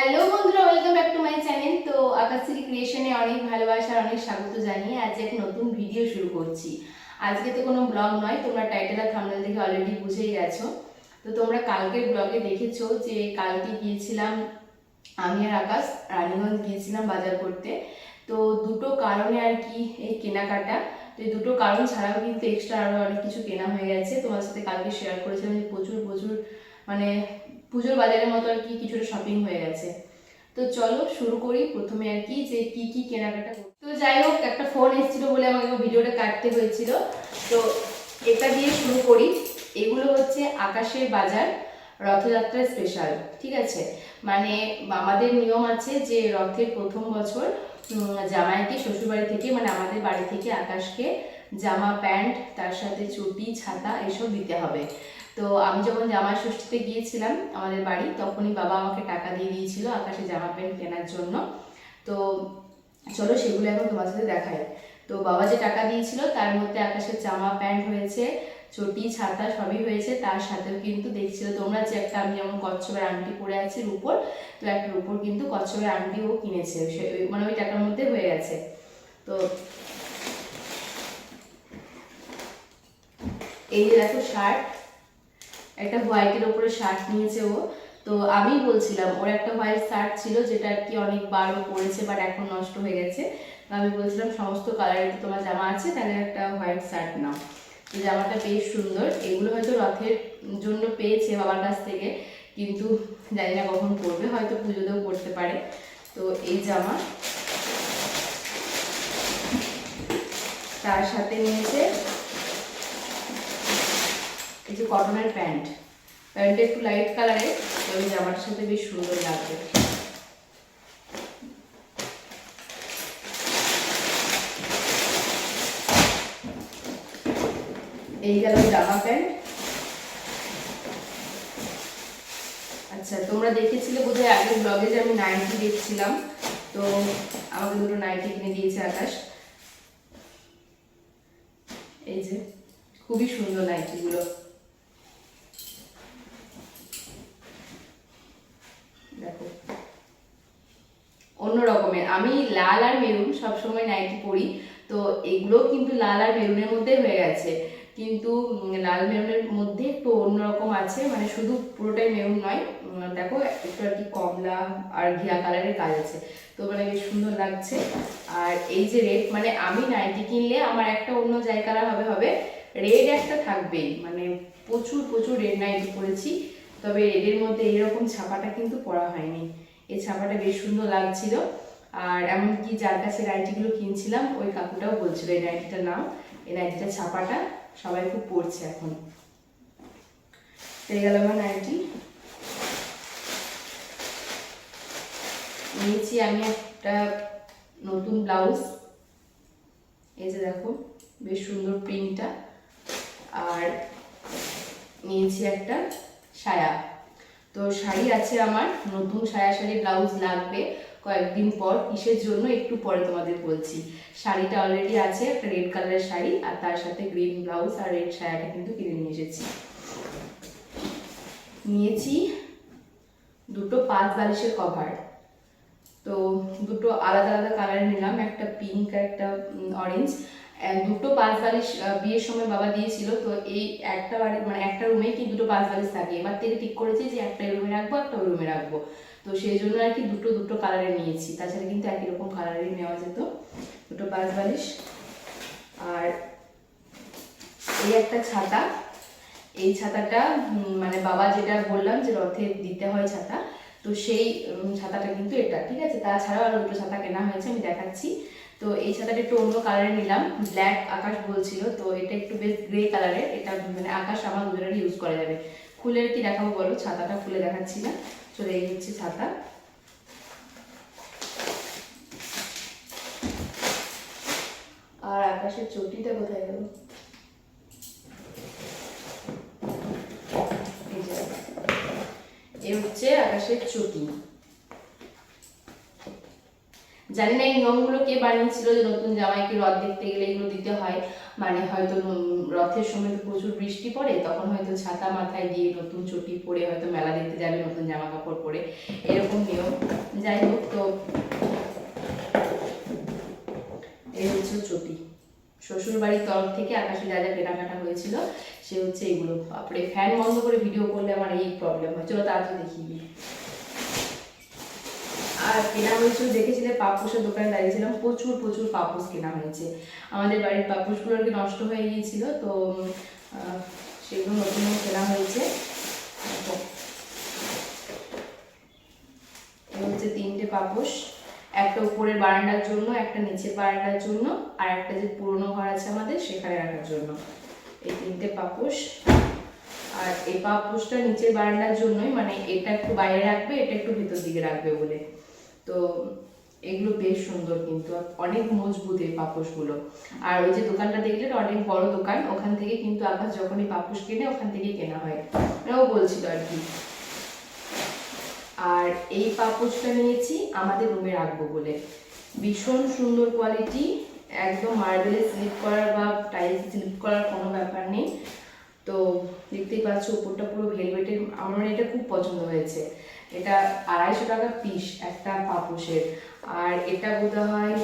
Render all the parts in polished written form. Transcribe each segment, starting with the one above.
Hello বন্ধুরা, welcome back to my channel. তো আকাশশ্রী ক্রিয়েশনে অনেক ভালোবাসা, অনেক স্বাগত জানিয়ে আজ এক নতুন ভিডিও শুরু করছি। আজকে তো কোনো ব্লগ নয়, তোমরা টাইটেল আর থাম্বনেল দেখে অলরেডি বুঝেই গেছো। তো তোমরা কালকের ব্লগে দেখেছো যে কালকে গিয়েছিলাম আমি আর আকাশ রানীগঞ্জ গিয়েছিলাম বাজার করতে। তো দুটো কারণে আর কি এই কেনাকাটা। তো এই দুটো কারণ ছাড়াও কিন্তু এক্সট্রা আরও অনেক কিছু কেনা হয়ে গেছে। তোমার সাথে কালকে শেয়ার করেছিলাম যে প্রচুর প্রচুর মানে পুজোর বাজারের মতো আর কি কিছুটা শপিং হয়ে গেছে। তো চলো শুরু করি প্রথমে আর কি যে কি কি কেনাকাটা করতে। তো যাই হোক, একটা ফোন এসেছিল বলে আমাকে ভিডিওটা কাটতে হয়েছিল। তো এটা দিয়ে শুরু করি। এগুলো হচ্ছে আকাশের বাজার রথযাত্রা স্পেশাল, ঠিক আছে। মানে আমাদের নিয়ম আছে যে রথের প্রথম বছর জামাইকে শ্বশুরবাড়ি থেকে মানে আমাদের বাড়ি থেকে আকাশকে জামা প্যান্ট তার সাথে চটি ছাতা এসব দিতে হবে। তো আমি যখন জামাই ষষ্ঠীতে গিয়েছিলাম আমাদের বাড়ি, তখনই বাবা আমাকে টাকা দিয়ে দিয়েছিল আকাশে জামা প্যান্ট কেনার জন্য। তো চলো সেগুলো এখন তোমার সাথে দেখাই। তো বাবা যে টাকা দিয়েছিল তার মধ্যে আকাশের জামা প্যান্ট হয়েছে, চটি ছাতা সবই হয়েছে। তার সাথেও কিন্তু দেখছিল তোমরা যে একটা আমি যেমন কচ্ছপের আংটি পরে আছি রূপোর, তো একটা রূপোর কিন্তু কচ্ছপের আংটি ও কিনেছে, মানে ওই টাকার মধ্যে হয়ে গেছে। তো এই যে দেখো শার্ট, একটা হোয়াইটের ওপরে শার্ট নিয়েছে ও। তো আমি বলছিলাম ওর একটা হোয়াইট শার্ট ছিল যেটা আর কি অনেকবার ও পরেছে বাট এখন নষ্ট হয়ে গেছে। আমি বলছিলাম সমস্ত কালারের তোমার জামা আছে, তাহলে একটা হোয়াইট শার্ট নাও। তো জামাটা বেশ সুন্দর। এগুলো হয়তো রথের জন্য পেয়েছে বাবার কাছ থেকে, কিন্তু জানি না কখন পরবে, হয়তো পুজোতেও পরতে পারে। তো এই জামা, তার সাথে নিয়েছে এই যে কটনের প্যান্ট। প্যান্টটা একটু লাইট কালারের, ওই জামাটার সাথে বেশ সুন্দর লাগবে। এই গেল জামা প্যান্ট। আচ্ছা, তোমরা দেখেছিলে বোধহয় আগের ব্লগে যে আমি নাইটি দেখছিলাম, তো আমাকে দুটো নাইটি কিনে দিয়েছে আকাশ। এই যে খুবই সুন্দর নাইটিগুলো, দেখো অন্য রকমের। আমি লাল আর মেরুন সবসময় নাইটি পরি, তো এগুলো কিন্তু লাল আর মেরুনের মধ্যে হয়ে গেছে, কিন্তু লাল মেরুনের মধ্যে একটু অন্যরকম আছে, মানে শুধু পুরোটাই মেরুন নয়। দেখো একটু আর কি কমলা আর ঘিয়া কালারের কাজ আছে, তো মানে বেশ সুন্দর লাগছে। আর এই যে রেড, মানে আমি নাইটি কিনলে আমার একটা অন্য যাই কালার হবে হবে, রেড একটা থাকবেই। মানে প্রচুর প্রচুর রেড নাইটি পরেছি, তবে রেডের মধ্যে এইরকম ছাপাটা কিন্তু পরা হয়নি। এই ছাপাটা বেশ সুন্দর লাগছিল। আর এমনকি যার কাছে নাইটিগুলো কিনছিলাম ওই কাকুটাও বলছিল এই নাইটিটা নাও, এই নাইটিটা ছাপাটা সবাই খুব পরছে এখন। পেয়ে গেল আমার নাইটি। নিয়েছি আমি একটা নতুন ব্লাউজ, এই যে দেখো বেশ সুন্দর প্রিন্টটা। আর নিয়েছি একটা সায়া। তো শাড়ি আছে আমার, নতুন সায়া শাড়ি ব্লাউজ লাগবে কয়েকদিন পর, কিসের জন্য একটু পরে তোমাদের বলছি। শাড়িটা অলরেডি আছে, একটা রেড কালারের শাড়ি, আর তার সাথে গ্রিন ব্লাউজ আর রেড সায়াটা কিন্তু কিনে নিয়ে এসেছি। নিয়েছি দুটো 5 বালিশের কভার। তো দুটো আলাদা আলাদা কালার নিলাম, একটা পিঙ্ক আর একটা অরেঞ্জ। দুটো 5 বালিশ বিয়ের সময় বাবা দিয়েছিল, তো এই একটা বাড়ি মানে একটা রুমে কি দুটো 5 বালিশ থাকে, এবার থেকে ঠিক করেছি যে একটা রুমে রাখবো একটা ওই রুমে রাখবো। তো সেই জন্য আর কি দুটো দুটো কালারের নিয়েছি, তাছাড়া কিন্তু একই রকম কালারেরই নেওয়া যেত। দুটো 5 বালিশ। আর এই একটা ছাতা। এই ছাতাটা মানে বাবা যেটা বললাম যে রথে দিতে হয় ছাতা, তো সেই ছাতাটা কিন্তু এটা, ঠিক আছে। তাছাড়াও আরো দুটো ছাতা কেনা হয়েছে, আমি দেখাচ্ছি। তো এই ছাতাটা একটু অন্য কালারে নিলাম, ব্ল্যাক আকাশ বলছিল, তো এটা একটু বেশ গ্রে কালারের। এটা মানে আকাশ আমার দুজনেরই ইউজ করা যাবে। খুলে কি দেখাবো বলো, ছাতাটা খুলে দেখাচ্ছি না। চলে এই হচ্ছে ছাতা। আর আকাশের চটিটা কোথায় গেল, এই হচ্ছে আকাশের চটি। জানি না এই নিয়মগুলো কে বানিয়েছিল যে নতুন জামাইকে রথ দেখতে গেলে এগুলো দিতে হয়। মানে হয়তো রথের সময় তো প্রচুর বৃষ্টি পড়ে, তখন হয়তো ছাতা মাথায় দিয়ে নতুন চটি পরে হয়তো মেলা দেখতে যাবে নতুন জামা কাপড় পরে, এরকম নিয়ম। যাই হোক, তো এই হচ্ছে চটি। শ্বশুর বাড়ির তরফ থেকে আকাশে যা যা কেনাকাটা হয়েছিল সে হচ্ছে এগুলো। তারপরে ফ্যান বন্ধ করে ভিডিও করলে আমার এই প্রবলেম হয়। চলো তাড়াতাড়ি দেখিয়ে দিই। আর কেনা হয়েছিল, দেখেছিলে পাপোশের দোকানে দাঁড়িয়েছিলাম, প্রচুর প্রচুর পাপোশ কেনা হয়েছে। আমাদের বাড়ির পাপোশগুলো আর কি নষ্ট হয়ে গিয়েছিল, তো সেগুলো নতুন কেনা হয়েছে। হচ্ছে 3টে পাপোশ, একটা উপরের বারান্দার জন্য, একটা নিচের বারান্দার জন্য, আর একটা যে পুরনো ঘর আছে আমাদের সেখানে রাখার জন্য। এই 3টে পাপোশ। আর এই পাপোশটা নিচের বারান্দার জন্যই, মানে এটা একটু বাইরে রাখবে, এটা একটু ভিতর দিকে রাখবে বলে। তো এগুলো বেশ সুন্দর, কিন্তু অনেক মজবুত এই পাপোশগুলো। আর ওই যে দোকানটা দেখলে অনেক বড় দোকান, ওখান থেকে কিন্তু আকাশ যখনই পাপোশ কেনে ওখান থেকেই কেনা হয়, ও বলছিল আর কি। আর এই পাপোশটা নিয়েছি আমাদের রুমে রাখবো বলে, ভীষণ সুন্দর কোয়ালিটি, একদম মার্বেলে স্লিপ করার বা টাইলস স্লিপ করার কোনো ব্যাপার নেই। তো দেখতেই পাচ্ছ উপরটা পুরো ভেলভেটের, আমার এটা খুব পছন্দ হয়েছে। এটা 250 টাকা পিস একটা পাপোশের, আর এটা বোধ হয়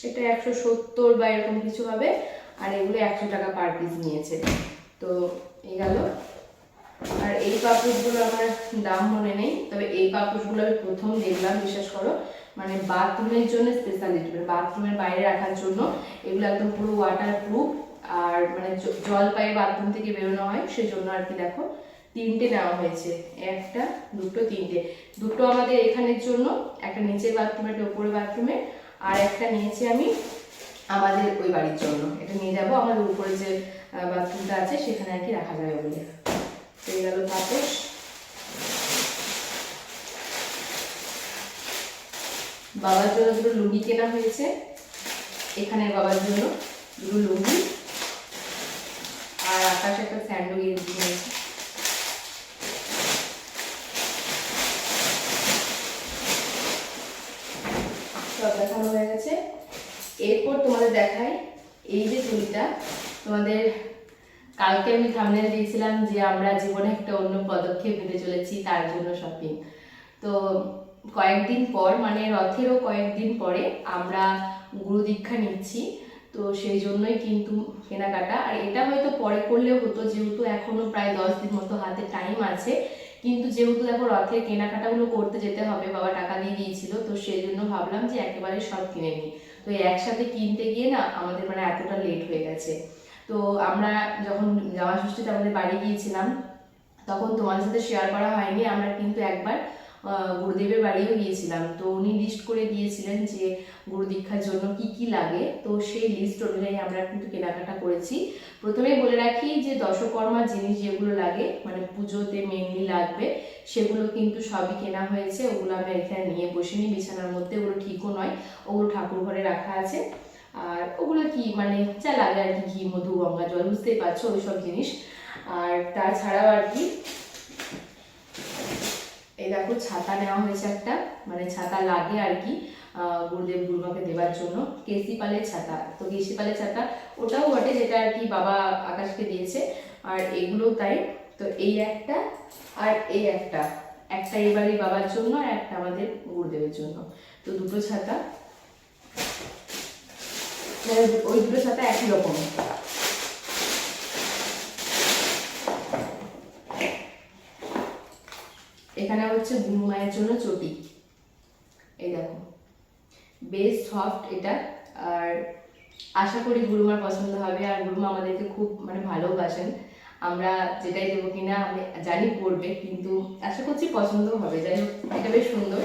এটা 170 বা এরকম কিছু হবে, আর এগুলো 100 টাকা পার পিস নিয়েছে। তো এই গেল। আর এই পাপোশগুলো আমার দাম মনে নেই, তবে এই পাপোশগুলো আমি প্রথম দেখলাম, বিশ্বাস করো, মানে বাথরুমের জন্য স্পেশালিটি, মানে বাথরুমের বাইরে রাখার জন্য। এগুলো একদম পুরো ওয়াটার প্রুফ, আর মানে জল পায়ে বাথরুম থেকে বেরোনো হয় সেজন্য আর কি। দেখো 3টে নেওয়া হয়েছে, একটা, দুটো, 3টে। দুটো আমাদের এখানের জন্য, একটা নিচের বাথরুমে, একটা উপরের বাথরুমে, আর একটা নিয়েছি আমি আমাদের ওই বাড়ির জন্য। এটা নিয়ে যাবো আমাদের উপরে যে বাথরুমটা আছে সেখানে আর কি রাখা যাবে বলে। পেয়ে গেল পাপোশ। বাবার জন্য দুটো লুঙ্গি কেনা হয়েছে, এখানে বাবার জন্য দুটো লুঙ্গি, আর আকাশ একটা স্যান্ডো গেঞ্জি নিয়েছে। সব দেখানো হয়ে গেছে। এরপর তোমাদের দেখাই এই যে তুলিটা। তোমাদের কালকে আমি থাম্বনেল দিয়েছিলাম যে আমরা জীবনে একটা অন্য পদক্ষেপ নিতে চলেছি, তার জন্য শপিং। তো কয়েকদিন পর, মানে রথেরও কয়েকদিন পরে আমরা গুরু দীক্ষা নিচ্ছি, তো সেই জন্যই কিন্তু কেনাকাটা। আর এটা হয়তো পরে করলেও হতো, যেহেতু এখনো প্রায় 10 দিন মতো হাতে টাইম আছে, কিন্তু যেহেতু দেখো রথের কেনাকাটাগুলো করতে যেতে হবে, বাবা টাকা দিয়ে দিয়েছিল, তো সেই জন্য ভাবলাম যে একেবারে সব কিনে নিই। তো একসাথে কিনতে গিয়ে না আমাদের মানে এতটা লেট হয়ে গেছে। তো আমরা যখন জামা ষষ্ঠীতে আমাদের বাড়ি গিয়েছিলাম, তখন তোমাদের সাথে শেয়ার করা হয়নি, আমরা কিন্তু একবার গুরুদেবের বাড়িও গিয়েছিলাম। তো উনি লিস্ট করে দিয়েছিলেন যে গুরু দীক্ষার জন্য কি কি লাগে, তো সেই লিস্ট অনুযায়ী আমরা কিন্তু কেনাকাটা করেছি। প্রথমেই বলে রাখি যে দশকর্মার জিনিস যেগুলো লাগে, মানে পুজোতে মেনলি লাগবে, সেগুলো কিন্তু সবই কেনা হয়েছে। ওগুলো আমরা এখানে নিয়ে বসিনি বিছানার মধ্যে, ওগুলো ঠিকও নয়, ওগুলো ঠাকুর ঘরে রাখা আছে। আর ওগুলো কি মানে যা লাগে আর কি, ঘি, মধু, গঙ্গা জল, বুঝতেই পারছো ওই সব জিনিস। আর তাছাড়াও আর কি, এই দেখো ছাতা নেওয়া হয়েছে একটা, মানে ছাতা লাগে আর কি গুরুদেব গুরুমাকে দেওয়ার জন্য, কেসি পালের ছাতা। তো কেসি পালের ছাতা ওটাও বটে, যেটা আর কি বাবা আকাশকে দিয়েছে, আর এগুলোও তাই। তো এই একটা আর এই একটা, একটা এই বাড়ির বাবার জন্য আর একটা আমাদের গুরুদেবের জন্য। তো দুটো ছাতা, ওই দুটো ছাতা একই রকম। এখানে হচ্ছে গুরু মায়ের জন্য চটি, এই দেখো বেশ সফট এটা, আর আশা করি গুরুমার পছন্দ হবে। আর গুরুমা আমাদেরকে খুব মানে ভালোবাসেন, আমরা যেটাই দেবো কিনা আমি জানি পড়বে, কিন্তু আশা করছি পছন্দ হবে। যাই হোক এটা বেশ সুন্দর।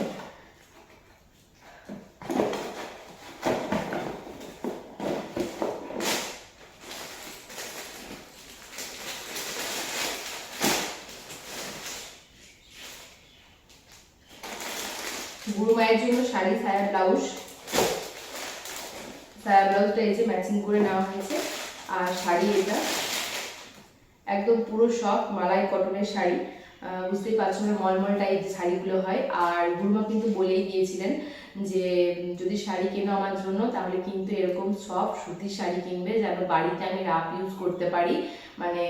গুরু মায়ের জন্য শাড়ি, সায়া, ব্লাউজ। সায়া ব্লাউজটা এই যে ম্যাচিং করে নেওয়া হয়েছে, আর শাড়ি এটা একদম পুরো সফট মালাই কটনের শাড়ি। বুঝতেই পারছো না, মলমল টাইপ যে শাড়িগুলো হয়। আর গুরুমা কিন্তু বলেই দিয়েছিলেন যে যদি শাড়ি কেনো আমার জন্য তাহলে কিন্তু এরকম সফট সুতির শাড়ি কিনবে, যেন বাড়িতে আমি রাফ ইউজ করতে পারি, মানে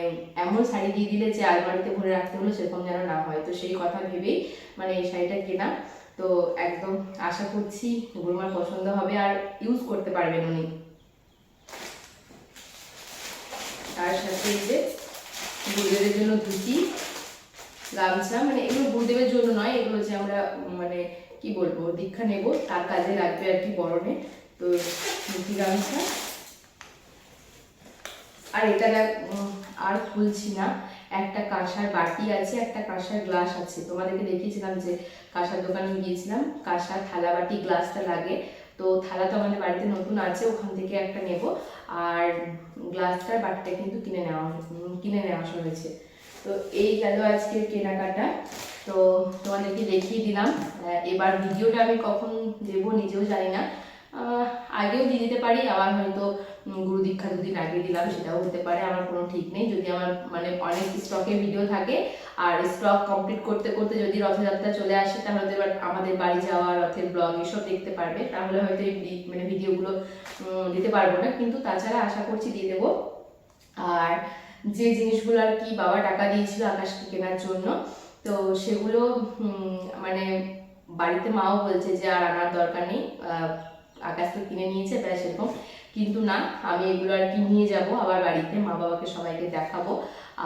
এমন শাড়ি দিয়ে দিলে যে আলমারিতে ভরে রাখতে হলো সেরকম যেন না হয়। তো সেই কথা ভেবেই মানে এই শাড়িটা কেনা। তো একদম আশা করছি গুরুমার পছন্দ হবে আর ইউজ করতে পারবেন উনি। তার সাথে এই যে গুরুদেবের জন্য ধুতি, গামছা, মানে এগুলো গুরুদেবের জন্য নয়, এগুলো যে আমরা মানে কি বলবো দীক্ষা নেব তার কাজে লাগবে আর কি বরণে। তো ধুতি গামছা, আর এটা আর খুলছি না, একটা কাঁসার বাটি আছে, একটা কাঁসার গ্লাস আছে। তোমাদেরকে দেখিয়েছিলাম যে কাঁসার দোকানে গিয়েছিলাম, কাঁসার থালা বাটি গ্লাসটা লাগে। তো থালা তো আমাদের বাড়িতে নতুন আছে, ওখান থেকে একটা নেব। আর গ্লাসটার বাটিটা কিন্তু কিনে নেওয়া হয়েছে। তো এই গেল আজকের কেনাকাটা। তো তোমাদেরকে দেখিয়ে দিলাম। এবার ভিডিওটা আমি কখন দেবো নিজেও জানি না, আগেও দিয়ে দিতে পারি, আবার হয়তো গুরু দীক্ষা দুদিন আগে দিলাম সেটাও হতে পারে, আমার কোনো ঠিক নেই। যদি আমার মানে অনেক স্টকের ভিডিও থাকে আর স্টক কমপ্লিট করতে করতে যদি রথযাত্রা চলে আসে তাহলে তো এবার আমাদের বাড়ি যাওয়া, রথের ব্লগ এসব দেখতে পারবে, তাহলে হয়তো এই মানে ভিডিওগুলো দিতে পারবো না, কিন্তু তাছাড়া আশা করছি দিয়ে দেবো। আর যে জিনিসগুলো আর কি বাবা টাকা দিয়েছিল আকাশকে কেনার জন্য, তো সেগুলো মানে বাড়িতে মাও বলছে যে আর আনার দরকার নেই, আকাশ তো কিনে নিয়েছে ব্যাস এরকম। কিন্তু না, আমি এগুলো আর কি নিয়ে যাব আবার বাড়িতে, মা বাবাকে সবাইকে দেখাবো।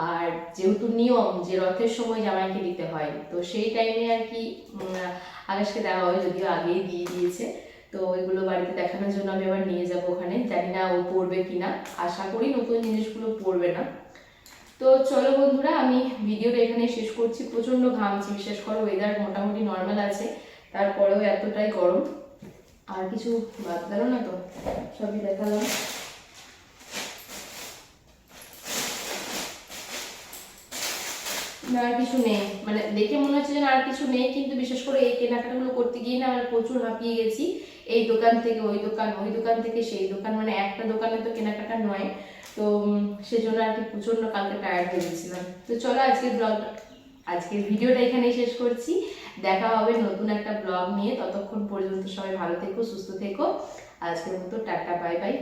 আর যেহেতু নিয়ম যে রথের সময় জামাইকে দিতে হয়, তো সেই টাইমে আর কি আকাশকে দেওয়া হয়, যদিও আগেই দিয়ে দিয়েছে। তো এগুলো বাড়িতে দেখানোর জন্য আমি আবার নিয়ে যাব ওখানে, জানি না ও পড়বে কিনা, আশা করি নতুন জিনিসগুলো পড়বে না। তো চলো বন্ধুরা, আমি ভিডিওটা এখানে শেষ করছি। প্রচন্ড ঘামছি, বিশেষ করে ওয়েদার মোটামুটি নর্মাল আছে, তারপরেও এতটাই গরম। আর কিছু বাদ গেল না তো, সবই দেখালাম। না আর কিছু নেই, মানে দেখে মনে হচ্ছে যে আর কিছু নেই, কিন্তু বিশেষ করে এই কেনাকাটাগুলো করতে গিয়ে না আমরা প্রচুর হাঁপিয়ে গেছি। এই দোকান থেকে ওই দোকান, ওই দোকান থেকে সেই দোকান, মানে একটা দোকানে তো কেনাকাটা নয়। তো সেজন্য আর কি প্রচন্ড কালকে টায়ার্ড হয়ে গেছিলাম। তো চলো আজকের ভিডিওটা এখানেই শেষ করছি। দেখা হবে নতুন একটা ব্লগ নিয়ে, ততক্ষণ পর্যন্ত সবাই ভালো থেকো, সুস্থ থেকো। আজকের মতো টাটা, বাই বাই।